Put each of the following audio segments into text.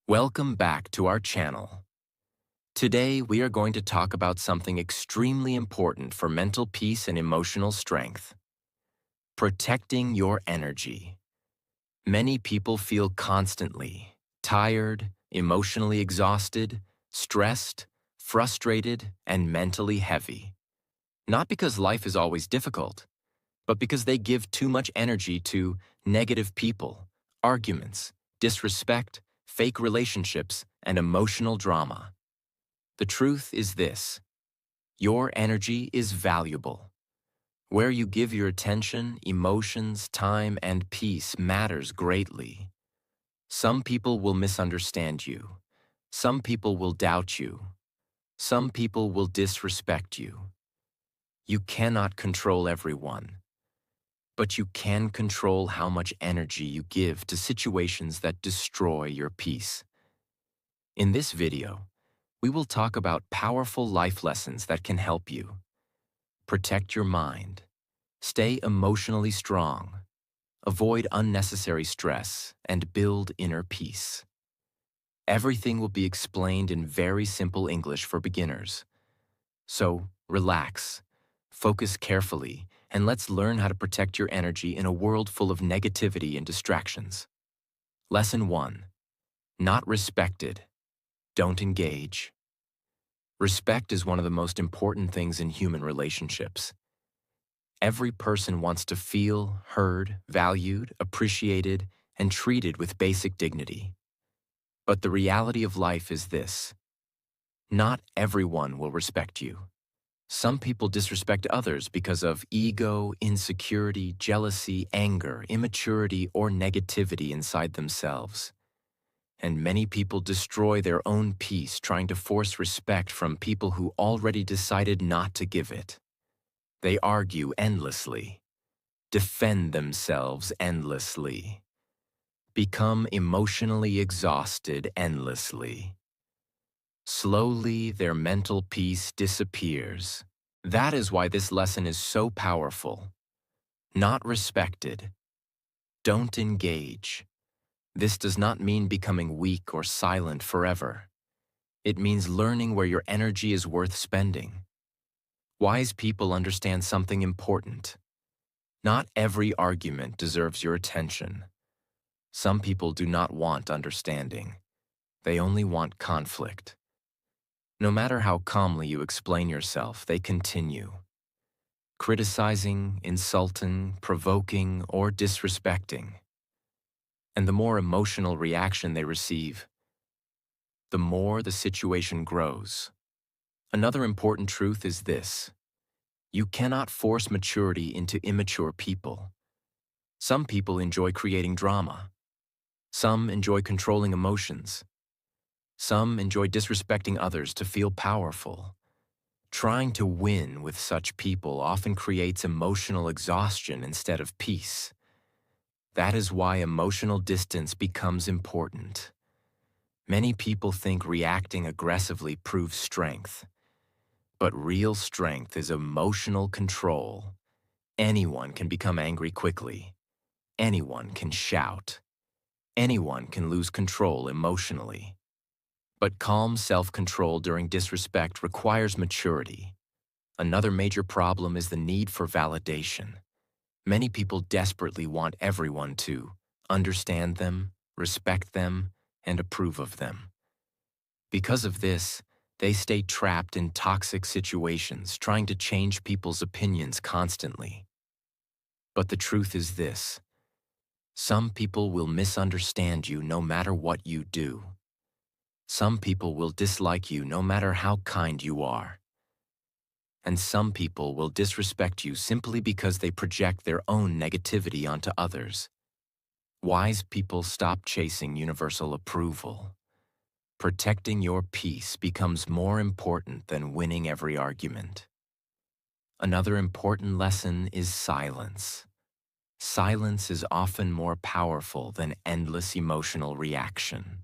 Welcome back to our channel. Today, we are going to talk about something extremely important for mental peace and emotional strength: protecting your energy. Many people feel constantly tired, emotionally exhausted, stressed, frustrated, and mentally heavy. Not because life is always difficult, but because they give too much energy to negative people, arguments, disrespect, fake relationships, and emotional drama. The truth is this: your energy is valuable. Where you give your attention, emotions, time, and peace matters greatly. Some people will misunderstand you. Some people will doubt you. Some people will disrespect you. You cannot control everyone, but you can control how much energy you give to situations that destroy your peace. In this video, we will talk about powerful life lessons that can help you protect your mind, stay emotionally strong, avoid unnecessary stress, and build inner peace. Everything will be explained in very simple English for beginners. So, relax, focus carefully, and let's learn how to protect your energy in a world full of negativity and distractions. Lesson 1. Not respected. Don't engage. Respect is one of the most important things in human relationships. Every person wants to feel heard, valued, appreciated, and treated with basic dignity. But the reality of life is this: not everyone will respect you. Some people disrespect others because of ego, insecurity, jealousy, anger, immaturity, or negativity inside themselves. And many people destroy their own peace trying to force respect from people who already decided not to give it. They argue endlessly, defend themselves endlessly, become emotionally exhausted endlessly. Slowly, their mental peace disappears. That is why this lesson is so powerful. Not respected. Don't engage. This does not mean becoming weak or silent forever. It means learning where your energy is worth spending. Wise people understand something important. Not every argument deserves your attention. Some people do not want understanding. They only want conflict. No matter how calmly you explain yourself, they continue. Criticizing, insulting, provoking, or disrespecting. And the more emotional reaction they receive, the more the situation grows. Another important truth is this: you cannot force maturity into immature people. Some people enjoy creating drama. Some enjoy controlling emotions. Some enjoy disrespecting others to feel powerful. Trying to win with such people often creates emotional exhaustion instead of peace. That is why emotional distance becomes important. Many people think reacting aggressively proves strength. But real strength is emotional control. Anyone can become angry quickly. Anyone can shout. Anyone can lose control emotionally. But calm self-control during disrespect requires maturity. Another major problem is the need for validation. Many people desperately want everyone to understand them, respect them, and approve of them. Because of this, they stay trapped in toxic situations, trying to change people's opinions constantly. But the truth is this: some people will misunderstand you no matter what you do. Some people will dislike you no matter how kind you are. And some people will disrespect you simply because they project their own negativity onto others. Wise people stop chasing universal approval. Protecting your peace becomes more important than winning every argument. Another important lesson is silence. Silence is often more powerful than endless emotional reaction.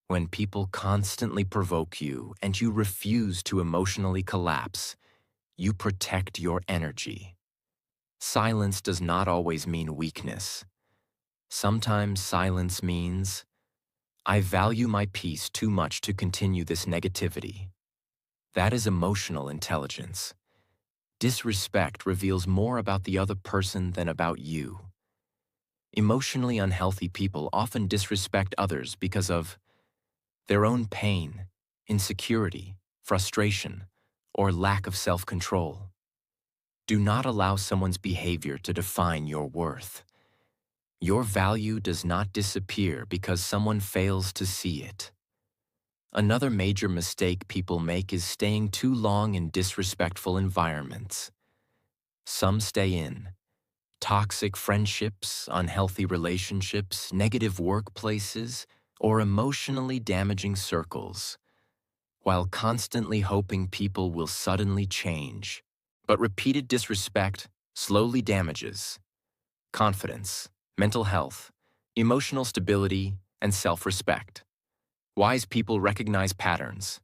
When people constantly provoke you and you refuse to emotionally collapse, you protect your energy. Silence does not always mean weakness. Sometimes silence means, I value my peace too much to continue this negativity. That is emotional intelligence. Disrespect reveals more about the other person than about you. Emotionally unhealthy people often disrespect others because of their own pain, insecurity, frustration, or lack of self-control. Do not allow someone's behavior to define your worth. Your value does not disappear because someone fails to see it. Another major mistake people make is staying too long in disrespectful environments. Some stay in toxic friendships, unhealthy relationships, negative workplaces, or emotionally damaging circles, while constantly hoping people will suddenly change. But repeated disrespect slowly damages confidence, mental health, emotional stability, and self-respect. Wise people recognize patterns.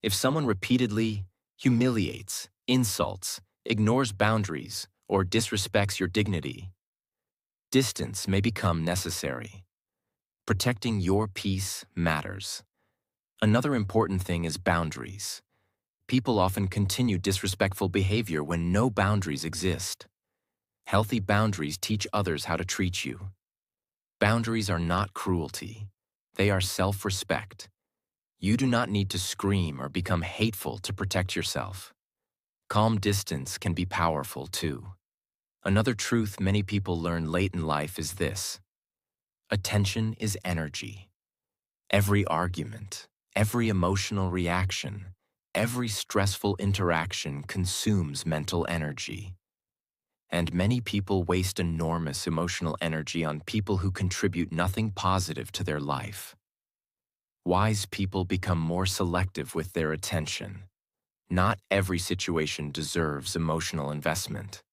If someone repeatedly humiliates, insults, ignores boundaries, or disrespects your dignity, distance may become necessary. Protecting your peace matters. Another important thing is boundaries. People often continue disrespectful behavior when no boundaries exist. Healthy boundaries teach others how to treat you. Boundaries are not cruelty. They are self-respect. You do not need to scream or become hateful to protect yourself. Calm distance can be powerful too. Another truth many people learn late in life is this: attention is energy. Every argument, every emotional reaction, every stressful interaction consumes mental energy. And many people waste enormous emotional energy on people who contribute nothing positive to their life. Wise people become more selective with their attention. Not every situation deserves emotional investment.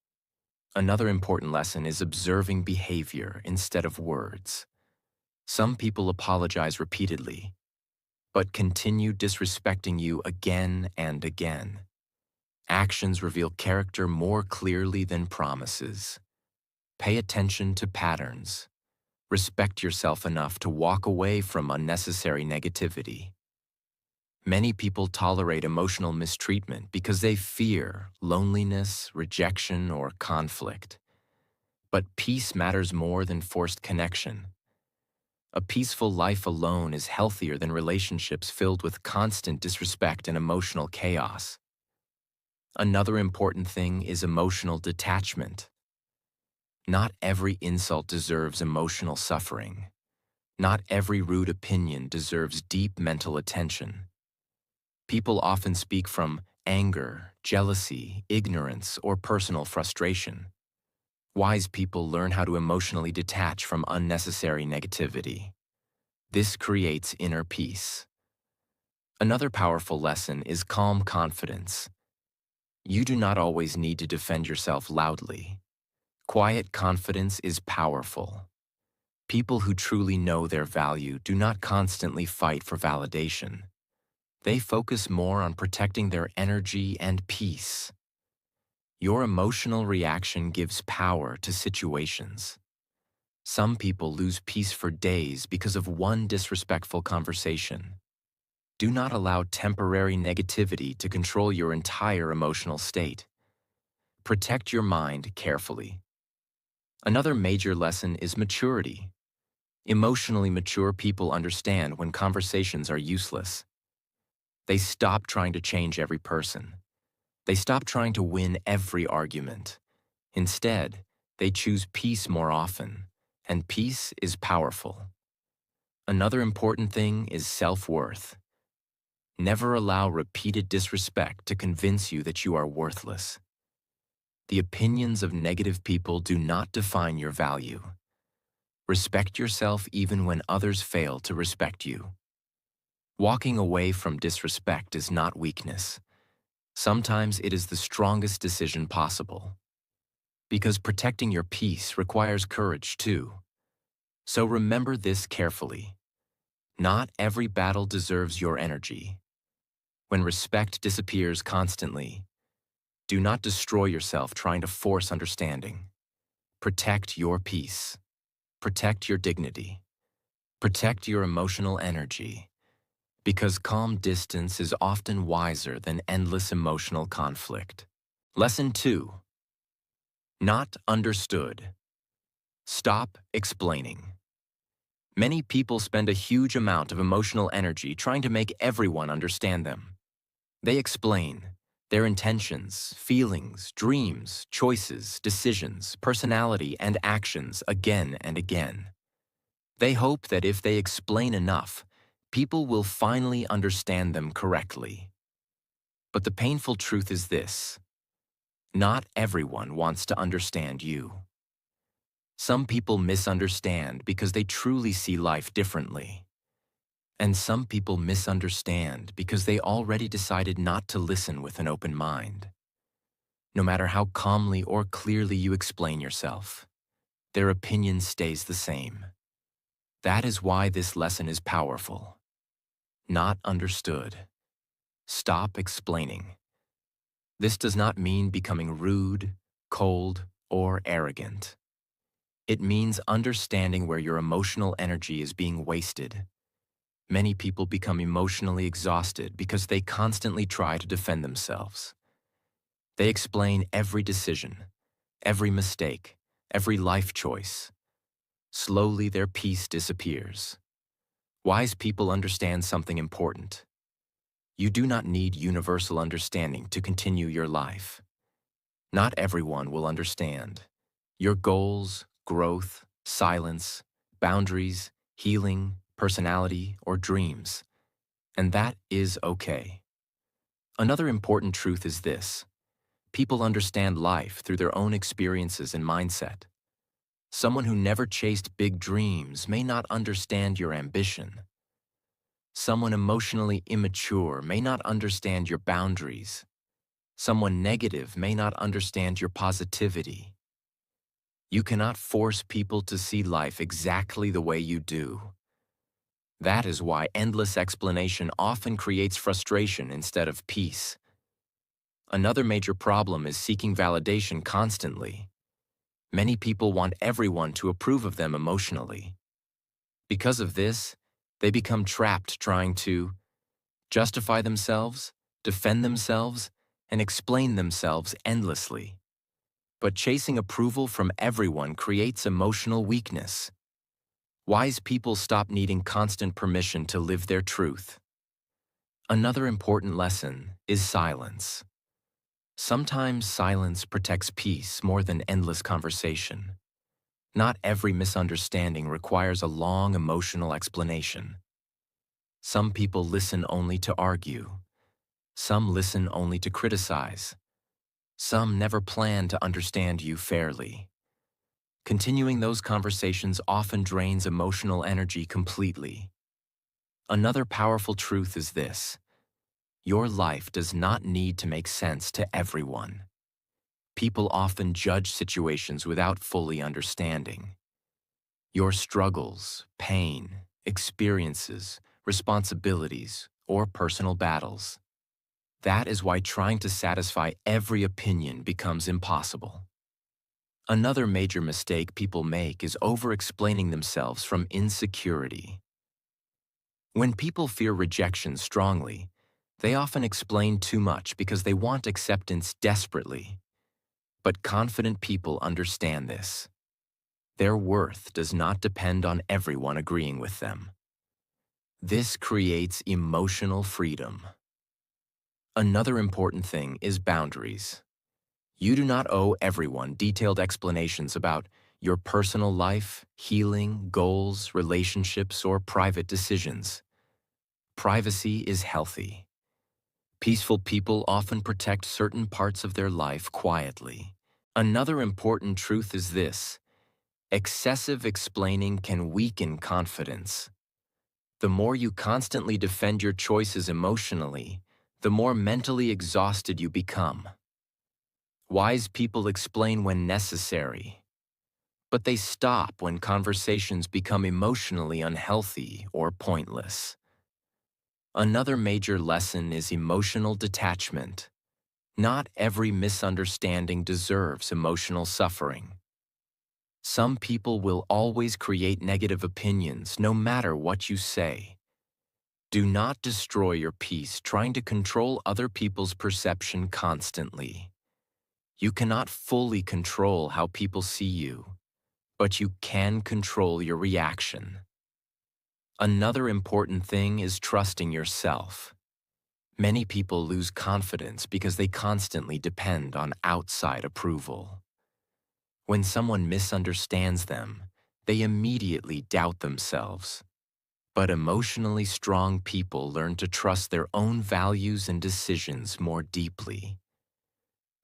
Another important lesson is observing behavior instead of words. Some people apologize repeatedly, but continue disrespecting you again and again. Actions reveal character more clearly than promises. Pay attention to patterns. Respect yourself enough to walk away from unnecessary negativity. Many people tolerate emotional mistreatment because they fear loneliness, rejection, or conflict. But peace matters more than forced connection. A peaceful life alone is healthier than relationships filled with constant disrespect and emotional chaos. Another important thing is emotional detachment. Not every insult deserves emotional suffering. Not every rude opinion deserves deep mental attention. People often speak from anger, jealousy, ignorance, or personal frustration. Wise people learn how to emotionally detach from unnecessary negativity. This creates inner peace. Another powerful lesson is calm confidence. You do not always need to defend yourself loudly. Quiet confidence is powerful. People who truly know their value do not constantly fight for validation. They focus more on protecting their energy and peace. Your emotional reaction gives power to situations. Some people lose peace for days because of one disrespectful conversation. Do not allow temporary negativity to control your entire emotional state. Protect your mind carefully. Another major lesson is maturity. Emotionally mature people understand when conversations are useless. They stop trying to change every person. They stop trying to win every argument. Instead, they choose peace more often, and peace is powerful. Another important thing is self-worth. Never allow repeated disrespect to convince you that you are worthless. The opinions of negative people do not define your value. Respect yourself even when others fail to respect you. Walking away from disrespect is not weakness. Sometimes it is the strongest decision possible. Because protecting your peace requires courage too. So remember this carefully. Not every battle deserves your energy. When respect disappears constantly, do not destroy yourself trying to force understanding. Protect your peace. Protect your dignity. Protect your emotional energy, because calm distance is often wiser than endless emotional conflict. Lesson 2. Not understood. Stop explaining. Many people spend a huge amount of emotional energy trying to make everyone understand them. They explain their intentions, feelings, dreams, choices, decisions, personality, and actions again and again. They hope that if they explain enough, people will finally understand them correctly. But the painful truth is this: not everyone wants to understand you. Some people misunderstand because they truly see life differently. And some people misunderstand because they already decided not to listen with an open mind. No matter how calmly or clearly you explain yourself, their opinion stays the same. That is why this lesson is powerful. Not understood. Stop explaining. This does not mean becoming rude, cold, or arrogant. It means understanding where your emotional energy is being wasted. Many people become emotionally exhausted because they constantly try to defend themselves. They explain every decision, every mistake, every life choice. Slowly, their peace disappears. Wise people understand something important. You do not need universal understanding to continue your life. Not everyone will understand your goals, growth, silence, boundaries, healing, personality, or dreams. And that is okay. Another important truth is this: people understand life through their own experiences and mindset. Someone who never chased big dreams may not understand your ambition. Someone emotionally immature may not understand your boundaries. Someone negative may not understand your positivity. You cannot force people to see life exactly the way you do. That is why endless explanation often creates frustration instead of peace. Another major problem is seeking validation constantly. Many people want everyone to approve of them emotionally. Because of this, they become trapped trying to justify themselves, defend themselves, and explain themselves endlessly. But chasing approval from everyone creates emotional weakness. Wise people stop needing constant permission to live their truth. Another important lesson is silence. Sometimes silence protects peace more than endless conversation. Not every misunderstanding requires a long emotional explanation. Some people listen only to argue. Some listen only to criticize. Some never plan to understand you fairly. Continuing those conversations often drains emotional energy completely. Another powerful truth is this: your life does not need to make sense to everyone. People often judge situations without fully understanding. Your struggles, pain, experiences, responsibilities, or personal battles. That is why trying to satisfy every opinion becomes impossible. Another major mistake people make is over-explaining themselves from insecurity. When people fear rejection strongly, they often explain too much because they want acceptance desperately. But confident people understand this. Their worth does not depend on everyone agreeing with them. This creates emotional freedom. Another important thing is boundaries. You do not owe everyone detailed explanations about your personal life, healing, goals, relationships, or private decisions. Privacy is healthy. Peaceful people often protect certain parts of their life quietly. Another important truth is this: excessive explaining can weaken confidence. The more you constantly defend your choices emotionally, the more mentally exhausted you become. Wise people explain when necessary, but they stop when conversations become emotionally unhealthy or pointless. Another major lesson is emotional detachment. Not every misunderstanding deserves emotional suffering. Some people will always create negative opinions no matter what you say. Do not destroy your peace trying to control other people's perception constantly. You cannot fully control how people see you, but you can control your reaction. Another important thing is trusting yourself. Many people lose confidence because they constantly depend on outside approval. When someone misunderstands them, they immediately doubt themselves. But emotionally strong people learn to trust their own values and decisions more deeply.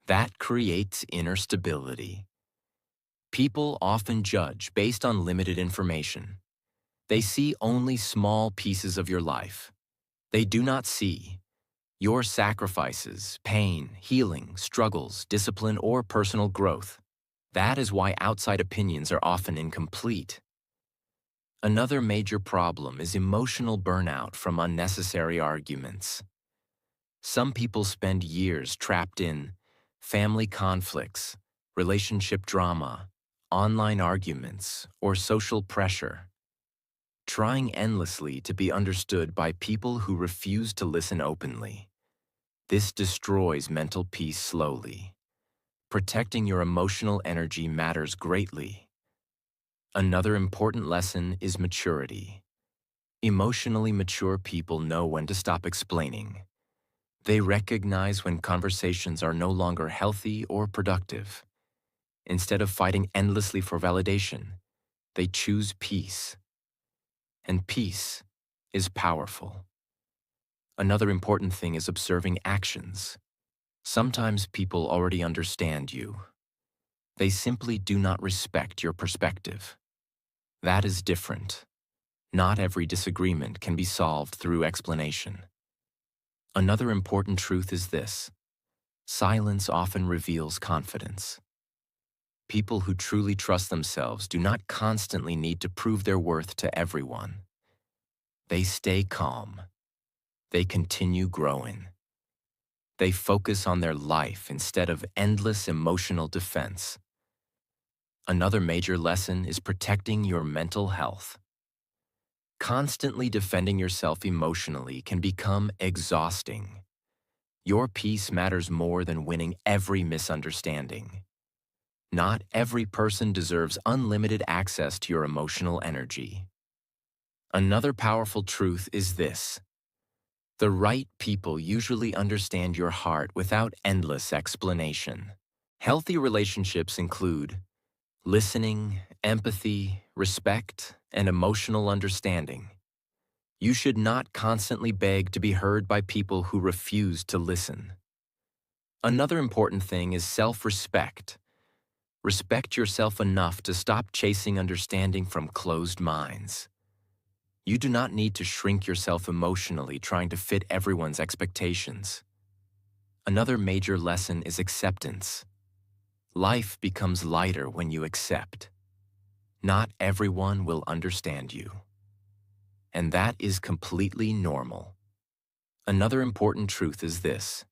That creates inner stability. People often judge based on limited information. They see only small pieces of your life. They do not see your sacrifices, pain, healing, struggles, discipline, or personal growth. That is why outside opinions are often incomplete. Another major problem is emotional burnout from unnecessary arguments. Some people spend years trapped in family conflicts, relationship drama, online arguments, or social pressure, trying endlessly to be understood by people who refuse to listen openly. This destroys mental peace slowly. Protecting your emotional energy matters greatly. Another important lesson is maturity. Emotionally mature people know when to stop explaining. They recognize when conversations are no longer healthy or productive. Instead of fighting endlessly for validation, they choose peace. And peace is powerful. Another important thing is observing actions. Sometimes people already understand you. They simply do not respect your perspective. That is different. Not every disagreement can be solved through explanation. Another important truth is this: silence often reveals confidence. People who truly trust themselves do not constantly need to prove their worth to everyone. They stay calm. They continue growing. They focus on their life instead of endless emotional defense. Another major lesson is protecting your mental health. Constantly defending yourself emotionally can become exhausting. Your peace matters more than winning every misunderstanding. Not every person deserves unlimited access to your emotional energy. Another powerful truth is this: the right people usually understand your heart without endless explanation. Healthy relationships include listening, empathy, respect, and emotional understanding. You should not constantly beg to be heard by people who refuse to listen. Another important thing is self-respect. Respect yourself enough to stop chasing understanding from closed minds. You do not need to shrink yourself emotionally trying to fit everyone's expectations. Another major lesson is acceptance. Life becomes lighter when you accept. Not everyone will understand you. And that is completely normal. Another important truth is this: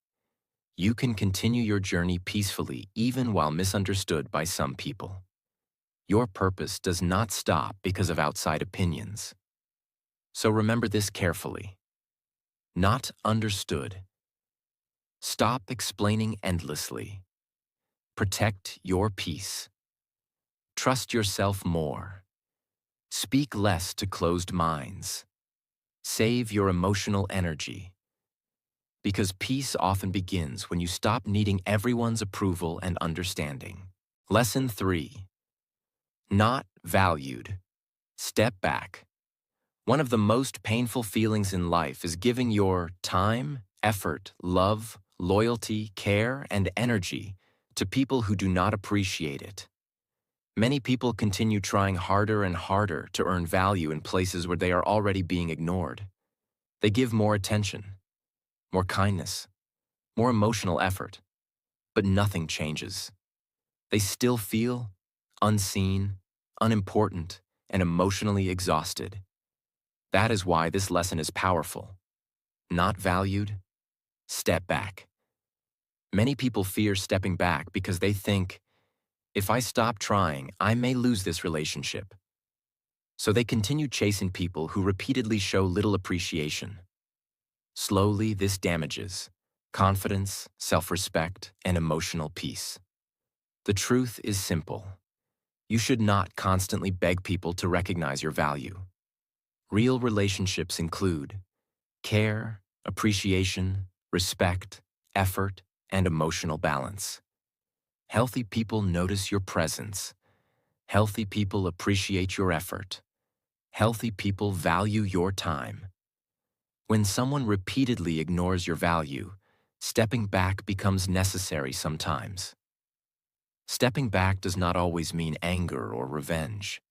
you can continue your journey peacefully even while misunderstood by some people. Your purpose does not stop because of outside opinions. So remember this carefully. Not understood. Stop explaining endlessly. Protect your peace. Trust yourself more. Speak less to closed minds. Save your emotional energy. Because peace often begins when you stop needing everyone's approval and understanding. Lesson 3. Not valued. Step back. One of the most painful feelings in life is giving your time, effort, love, loyalty, care, and energy to people who do not appreciate it. Many people continue trying harder and harder to earn value in places where they are already being ignored. They give more attention, more kindness, more emotional effort, but nothing changes. They still feel unseen, unimportant, and emotionally exhausted. That is why this lesson is powerful. Not valued, step back. Many people fear stepping back because they think, If I stop trying, I may lose this relationship. So they continue chasing people who repeatedly show little appreciation. Slowly, this damages confidence, self-respect, and emotional peace. The truth is simple. You should not constantly beg people to recognize your value. Real relationships include care, appreciation, respect, effort, and emotional balance. Healthy people notice your presence. Healthy people appreciate your effort. Healthy people value your time. When someone repeatedly ignores your value, stepping back becomes necessary sometimes. Stepping back does not always mean anger or revenge.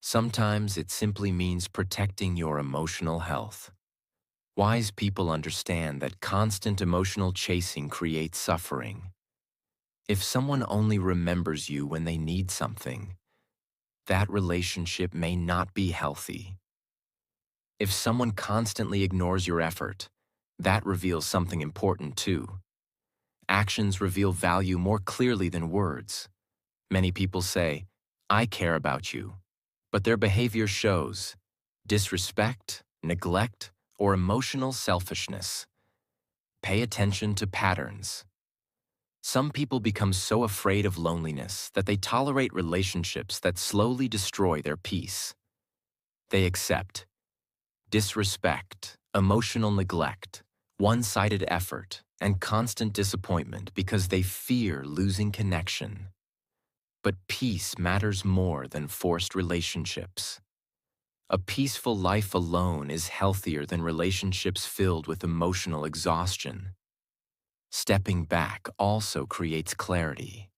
Sometimes it simply means protecting your emotional health. Wise people understand that constant emotional chasing creates suffering. If someone only remembers you when they need something, that relationship may not be healthy. If someone constantly ignores your effort, that reveals something important too. Actions reveal value more clearly than words. Many people say, "I care about you," but their behavior shows disrespect, neglect, or emotional selfishness. Pay attention to patterns. Some people become so afraid of loneliness that they tolerate relationships that slowly destroy their peace. They accept disrespect, emotional neglect, one-sided effort, and constant disappointment because they fear losing connection. But peace matters more than forced relationships. A peaceful life alone is healthier than relationships filled with emotional exhaustion. Stepping back also creates clarity.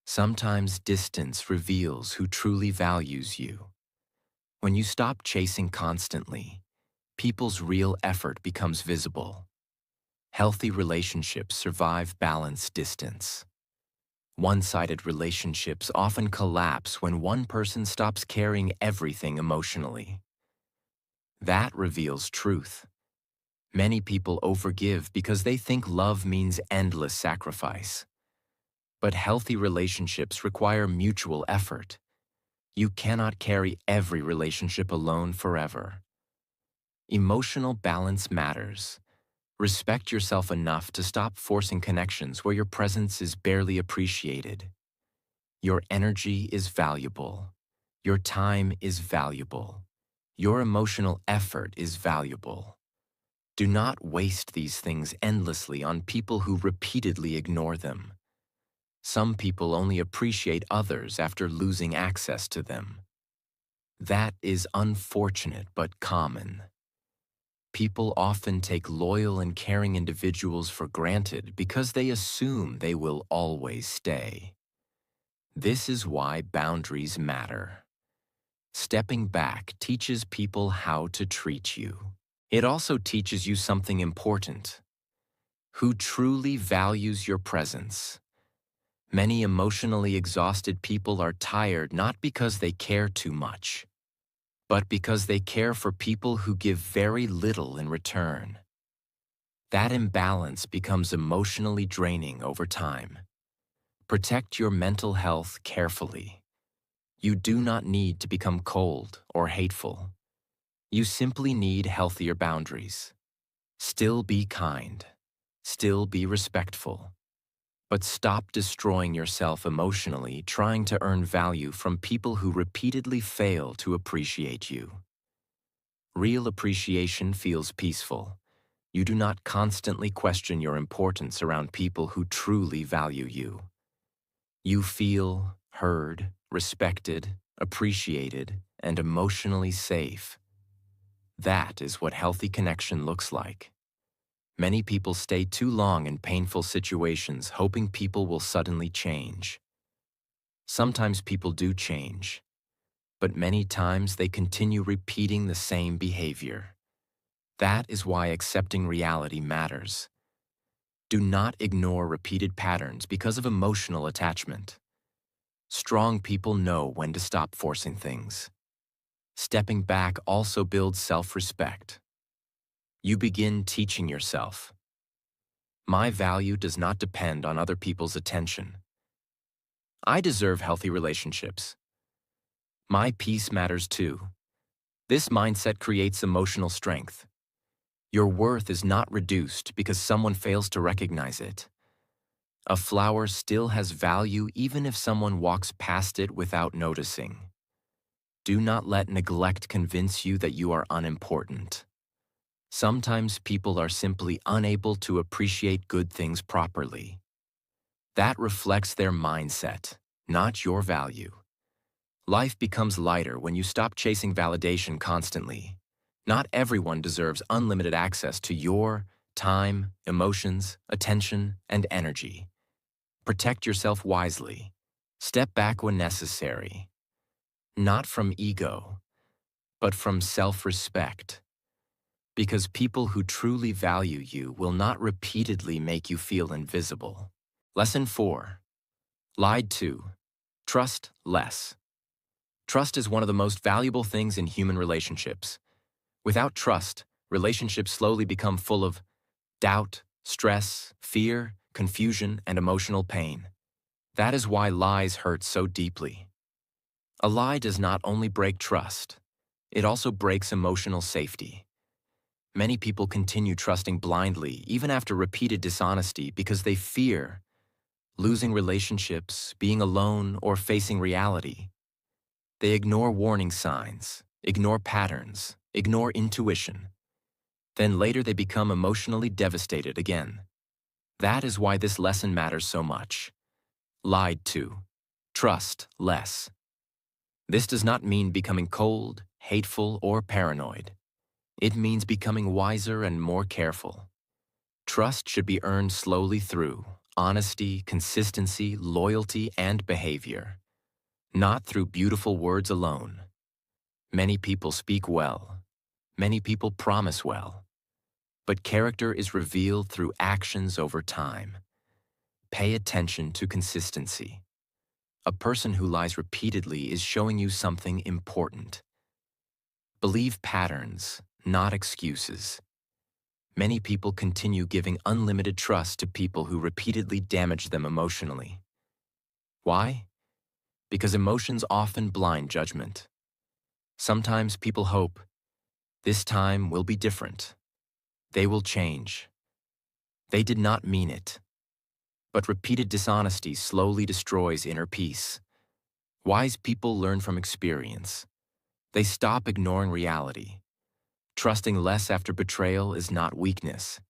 Sometimes distance reveals who truly values you. When you stop chasing constantly, people's real effort becomes visible. Healthy relationships survive balanced distance. One-sided relationships often collapse when one person stops carrying everything emotionally. That reveals truth. Many people overgive because they think love means endless sacrifice. But healthy relationships require mutual effort. You cannot carry every relationship alone forever. Emotional balance matters. Respect yourself enough to stop forcing connections where your presence is barely appreciated. Your energy is valuable. Your time is valuable. Your emotional effort is valuable. Do not waste these things endlessly on people who repeatedly ignore them. Some people only appreciate others after losing access to them. That is unfortunate but common. People often take loyal and caring individuals for granted because they assume they will always stay. This is why boundaries matter. Stepping back teaches people how to treat you. It also teaches you something important: who truly values your presence. Many emotionally exhausted people are tired not because they care too much, but because they care for people who give very little in return. That imbalance becomes emotionally draining over time. Protect your mental health carefully. You do not need to become cold or hateful. You simply need healthier boundaries. Still be kind. Still be respectful. But stop destroying yourself emotionally trying to earn value from people who repeatedly fail to appreciate you. Real appreciation feels peaceful. You do not constantly question your importance around people who truly value you. You feel heard, respected, appreciated, and emotionally safe. That is what healthy connection looks like. Many people stay too long in painful situations hoping people will suddenly change. Sometimes people do change, but many times they continue repeating the same behavior. That is why accepting reality matters. Do not ignore repeated patterns because of emotional attachment. Strong people know when to stop forcing things. Stepping back also builds self-respect. You begin teaching yourself, my value does not depend on other people's attention. I deserve healthy relationships. My peace matters too. This mindset creates emotional strength. Your worth is not reduced because someone fails to recognize it. A flower still has value even if someone walks past it without noticing. Do not let neglect convince you that you are unimportant. Sometimes people are simply unable to appreciate good things properly. That reflects their mindset, not your value. Life becomes lighter when you stop chasing validation constantly. Not everyone deserves unlimited access to your time, emotions, attention, and energy. Protect yourself wisely. Step back when necessary. Not from ego, but from self-respect. Because people who truly value you will not repeatedly make you feel invisible. Lesson 4. Lied to. Trust less. Trust is one of the most valuable things in human relationships. Without trust, relationships slowly become full of doubt, stress, fear, confusion, and emotional pain. That is why lies hurt so deeply. A lie does not only break trust, it also breaks emotional safety. Many people continue trusting blindly even after repeated dishonesty because they fear losing relationships, being alone, or facing reality. They ignore warning signs, ignore patterns, ignore intuition. Then later they become emotionally devastated again. That is why this lesson matters so much. Lied to. Trust less. This does not mean becoming cold, hateful, or paranoid. It means becoming wiser and more careful. Trust should be earned slowly through honesty, consistency, loyalty, and behavior, not through beautiful words alone. Many people speak well. Many people promise well. But character is revealed through actions over time. Pay attention to consistency. A person who lies repeatedly is showing you something important. Believe patterns, not excuses. Many people continue giving unlimited trust to people who repeatedly damage them emotionally. Why? Because emotions often blind judgment. Sometimes people hope, this time will be different. They will change. They did not mean it. But repeated dishonesty slowly destroys inner peace. Wise people learn from experience. They stop ignoring reality. Trusting less after betrayal is not weakness.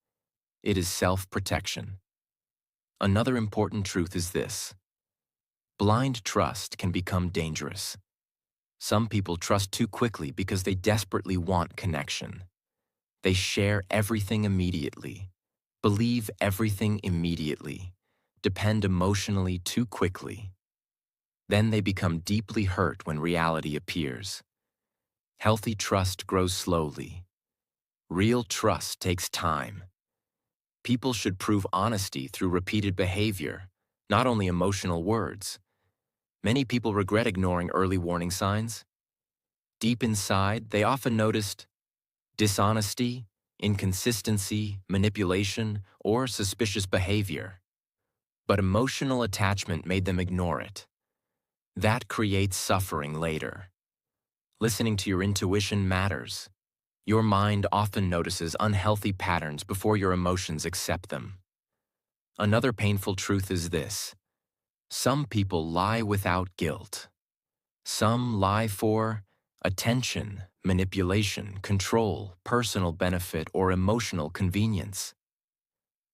It is self-protection. Another important truth is this. Blind trust can become dangerous. Some people trust too quickly because they desperately want connection. They share everything immediately, believe everything immediately, depend emotionally too quickly. Then they become deeply hurt when reality appears. Healthy trust grows slowly. Real trust takes time. People should prove honesty through repeated behavior, not only emotional words. Many people regret ignoring early warning signs. Deep inside, they often noticed dishonesty, inconsistency, manipulation, or suspicious behavior. But emotional attachment made them ignore it. That creates suffering later. Listening to your intuition matters. Your mind often notices unhealthy patterns before your emotions accept them. Another painful truth is this. Some people lie without guilt. Some lie for attention, manipulation, control, personal benefit, or emotional convenience.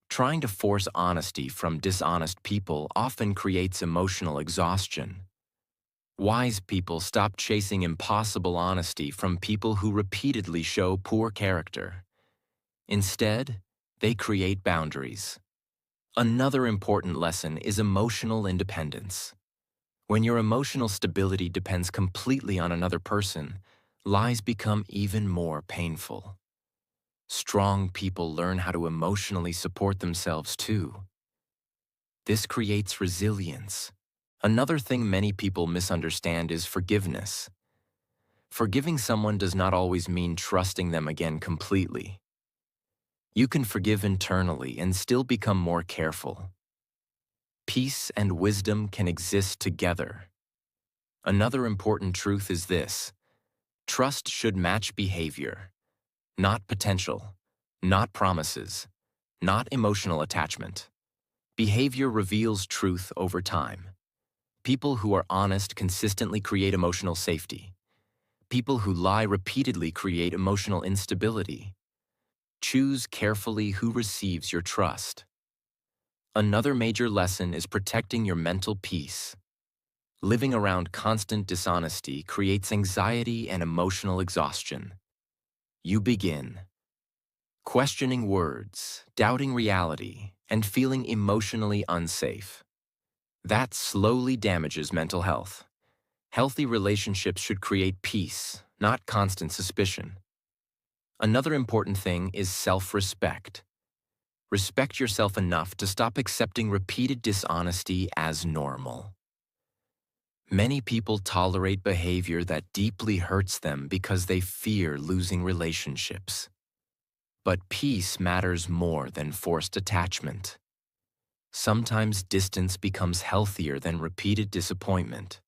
Trying to force honesty from dishonest people often creates emotional exhaustion. Wise people stop chasing impossible honesty from people who repeatedly show poor character. Instead, they create boundaries. Another important lesson is emotional independence. When your emotional stability depends completely on another person, lies become even more painful. Strong people learn how to emotionally support themselves too. This creates resilience. Another thing many people misunderstand is forgiveness. Forgiving someone does not always mean trusting them again completely. You can forgive internally and still become more careful. Peace and wisdom can exist together. Another important truth is this: trust should match behavior, not potential, not promises, not emotional attachment. Behavior reveals truth over time. People who are honest consistently create emotional safety. People who lie repeatedly create emotional instability. Choose carefully who receives your trust. Another major lesson is protecting your mental peace. Living around constant dishonesty creates anxiety and emotional exhaustion. You begin questioning words, doubting reality, and feeling emotionally unsafe. That slowly damages mental health. Healthy relationships should create peace, not constant suspicion. Another important thing is self-respect. Respect yourself enough to stop accepting repeated dishonesty as normal. Many people tolerate behavior that deeply hurts them because they fear losing relationships. But peace matters more than forced attachment. Sometimes distance becomes healthier than repeated disappointment.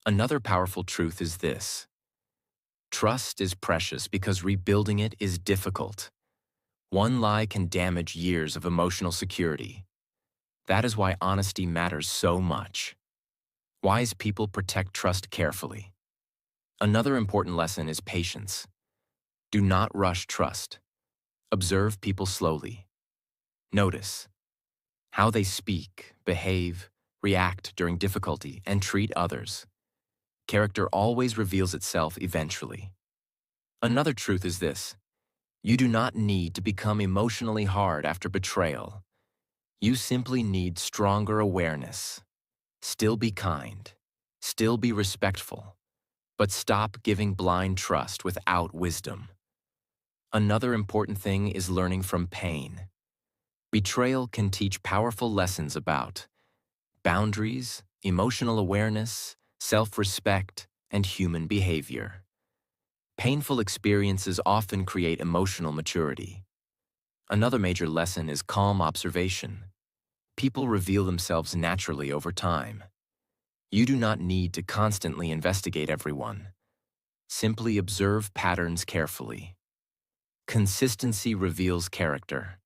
Another powerful truth is this: trust is precious because rebuilding it is difficult. One lie can damage years of emotional security. That is why honesty matters so much. Wise people protect trust carefully. Another important lesson is patience. Do not rush trust. Observe people slowly. Notice how they speak, behave, react during difficulty, and treat others. Character always reveals itself eventually. Another truth is this: you do not need to become emotionally hard after betrayal. You simply need stronger awareness. Still be kind. Still be respectful. But stop giving blind trust without wisdom. Another important thing is learning from pain. Betrayal can teach powerful lessons about boundaries, emotional awareness, self-respect, and human behavior. Painful experiences often create emotional maturity. Another major lesson is calm observation. People reveal themselves naturally over time. You do not need to constantly investigate everyone. Simply observe patterns carefully. Consistency reveals character.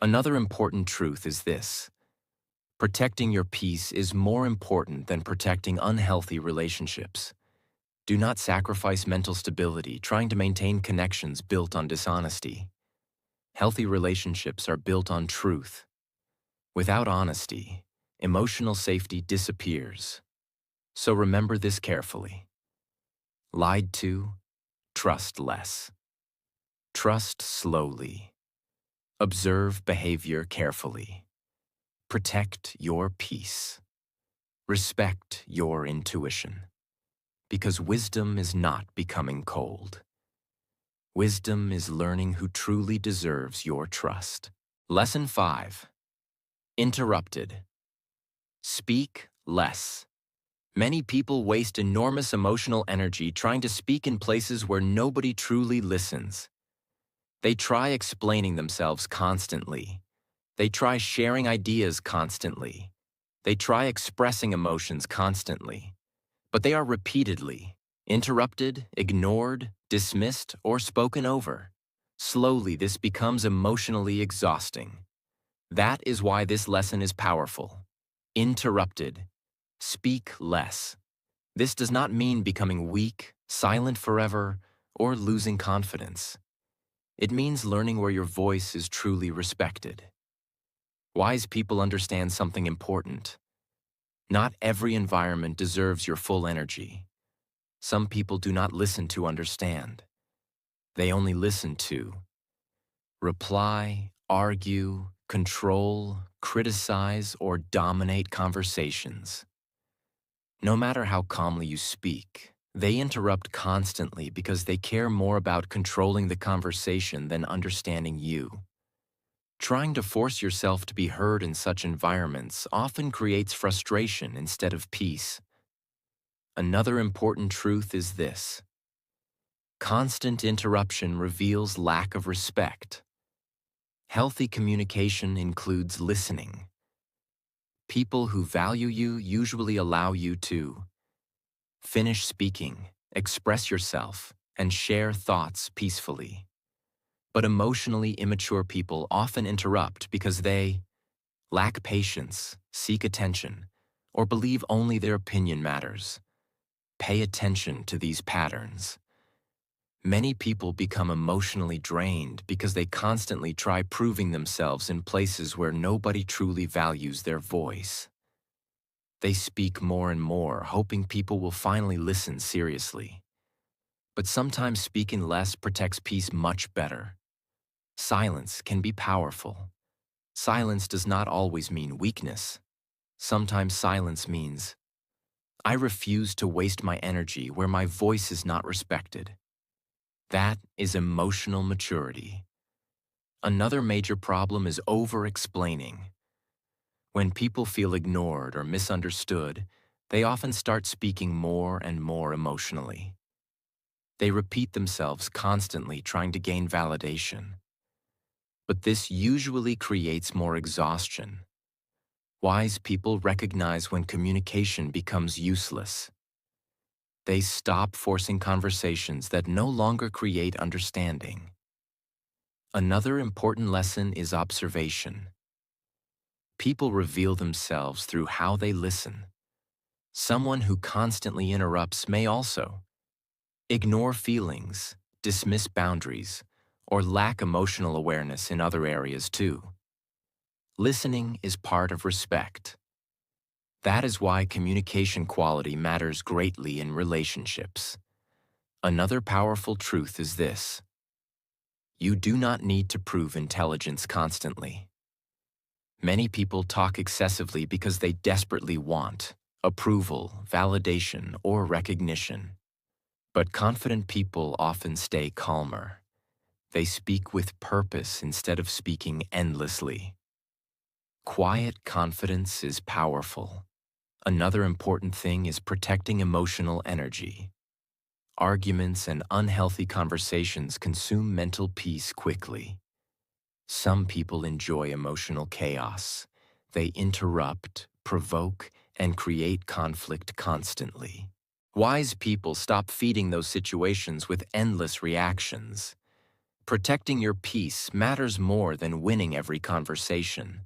Another important truth is this: protecting your peace is more important than protecting unhealthy relationships. Do not sacrifice mental stability trying to maintain connections built on dishonesty. Healthy relationships are built on truth. Without honesty, emotional safety disappears. So remember this carefully. Lied to, trust less. Trust slowly. Observe behavior carefully. Protect your peace. Respect your intuition. Because wisdom is not becoming cold. Wisdom is learning who truly deserves your trust. Lesson 5. Interrupted. Speak less. Many people waste enormous emotional energy trying to speak in places where nobody truly listens. They try explaining themselves constantly. They try sharing ideas constantly. They try expressing emotions constantly. But they are repeatedly interrupted, ignored, dismissed, or spoken over. Slowly, this becomes emotionally exhausting. That is why this lesson is powerful. Interrupted. Speak less. This does not mean becoming weak, silent forever, or losing confidence. It means learning where your voice is truly respected. Wise people understand something important. Not every environment deserves your full energy. Some people do not listen to understand. They only listen to reply, argue, control, criticize, or dominate conversations. No matter how calmly you speak, they interrupt constantly because they care more about controlling the conversation than understanding you. Trying to force yourself to be heard in such environments often creates frustration instead of peace. Another important truth is this: constant interruption reveals lack of respect. Healthy communication includes listening. People who value you usually allow you to finish speaking, express yourself, and share thoughts peacefully. But emotionally immature people often interrupt because they lack patience, seek attention, or believe only their opinion matters. Pay attention to these patterns. Many people become emotionally drained because they constantly try proving themselves in places where nobody truly values their voice. They speak more and more, hoping people will finally listen seriously. But sometimes speaking less protects peace much better. Silence can be powerful. Silence does not always mean weakness. Sometimes silence means, I refuse to waste my energy where my voice is not respected. That is emotional maturity. Another major problem is over-explaining. When people feel ignored or misunderstood, they often start speaking more and more emotionally. They repeat themselves constantly trying to gain validation. But this usually creates more exhaustion. Wise people recognize when communication becomes useless. They stop forcing conversations that no longer create understanding. Another important lesson is observation. People reveal themselves through how they listen. Someone who constantly interrupts may also ignore feelings, dismiss boundaries, or lack emotional awareness in other areas too. Listening is part of respect. That is why communication quality matters greatly in relationships. Another powerful truth is this: you do not need to prove intelligence constantly. Many people talk excessively because they desperately want approval, validation, or recognition. But confident people often stay calmer. They speak with purpose instead of speaking endlessly. Quiet confidence is powerful. Another important thing is protecting emotional energy. Arguments and unhealthy conversations consume mental peace quickly. Some people enjoy emotional chaos. They interrupt, provoke, and create conflict constantly. Wise people stop feeding those situations with endless reactions. Protecting your peace matters more than winning every conversation.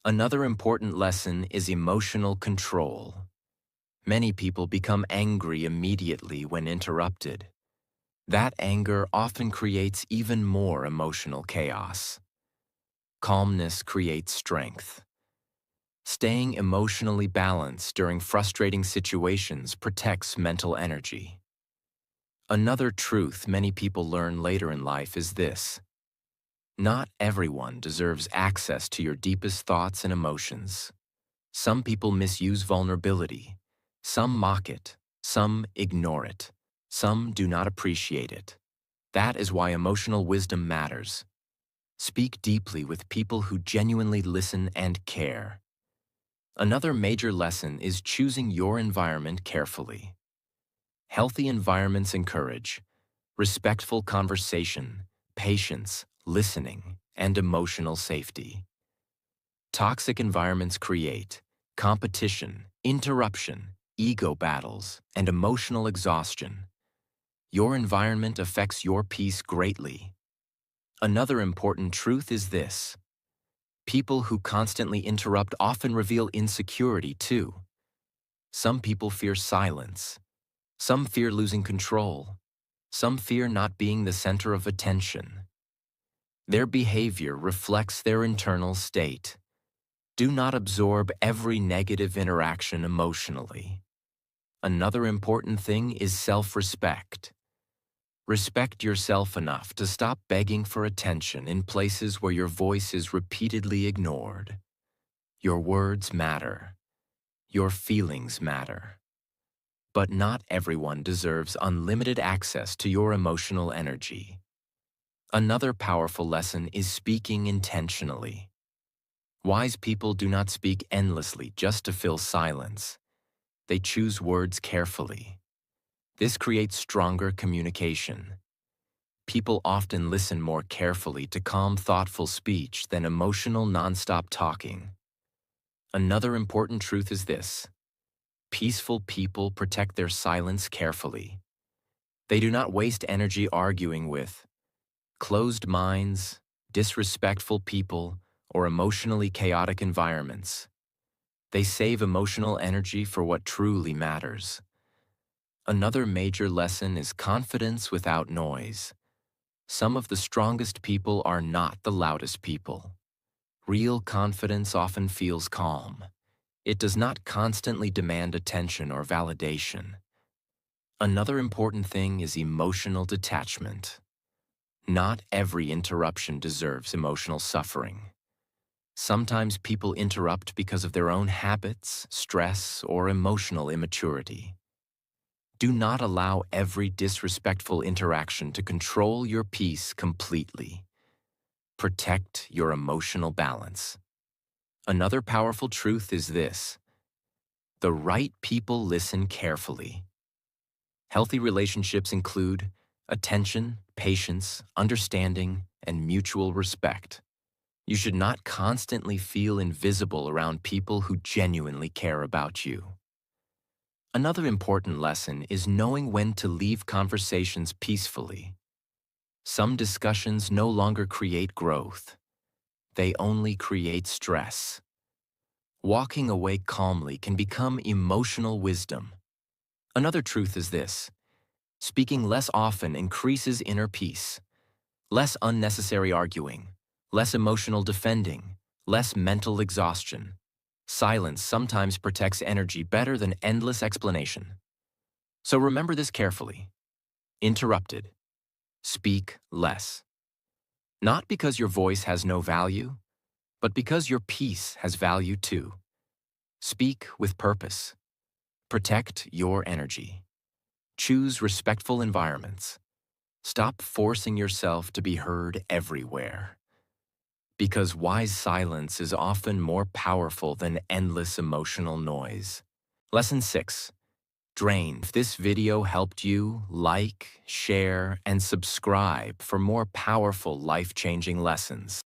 Another important lesson is emotional control. Many people become angry immediately when interrupted. That anger often creates even more emotional chaos. Calmness creates strength. Staying emotionally balanced during frustrating situations protects mental energy. Another truth many people learn later in life is this: not everyone deserves access to your deepest thoughts and emotions. Some people misuse vulnerability. Some mock it. Some ignore it. Some do not appreciate it. That is why emotional wisdom matters. Speak deeply with people who genuinely listen and care. Another major lesson is choosing your environment carefully. Healthy environments encourage respectful conversation, patience, listening, and emotional safety. Toxic environments create competition, interruption, ego battles, and emotional exhaustion. Your environment affects your peace greatly. Another important truth is this: people who constantly interrupt often reveal insecurity too. Some people fear silence. Some fear losing control. Some fear not being the center of attention. Their behavior reflects their internal state. Do not absorb every negative interaction emotionally. Another important thing is self-respect. Respect yourself enough to stop begging for attention in places where your voice is repeatedly ignored. Your words matter. Your feelings matter. But not everyone deserves unlimited access to your emotional energy. Another powerful lesson is speaking intentionally. Wise people do not speak endlessly just to fill silence. They choose words carefully. This creates stronger communication. People often listen more carefully to calm, thoughtful speech than emotional, nonstop talking. Another important truth is this: peaceful people protect their silence carefully. They do not waste energy arguing with closed minds, disrespectful people, or emotionally chaotic environments. They save emotional energy for what truly matters. Another major lesson is confidence without noise. Some of the strongest people are not the loudest people. Real confidence often feels calm. It does not constantly demand attention or validation. Another important thing is emotional detachment. Not every interruption deserves emotional suffering. Sometimes people interrupt because of their own habits, stress, or emotional immaturity. Do not allow every disrespectful interaction to control your peace completely. Protect your emotional balance. Another powerful truth is this: the right people listen carefully. Healthy relationships include attention, patience, understanding, and mutual respect. You should not constantly feel invisible around people who genuinely care about you. Another important lesson is knowing when to leave conversations peacefully. Some discussions no longer create growth. They only create stress. Walking away calmly can become emotional wisdom. Another truth is this: speaking less often increases inner peace. Less unnecessary arguing, less emotional defending, less mental exhaustion. Silence sometimes protects energy better than endless explanation. So remember this carefully. Interrupted. Speak less. Not because your voice has no value, but because your peace has value too. Speak with purpose. Protect your energy. Choose respectful environments. Stop forcing yourself to be heard everywhere. Because wise silence is often more powerful than endless emotional noise. Lesson 6. Drain. If this video helped you, like, share, and subscribe for more powerful life-changing lessons.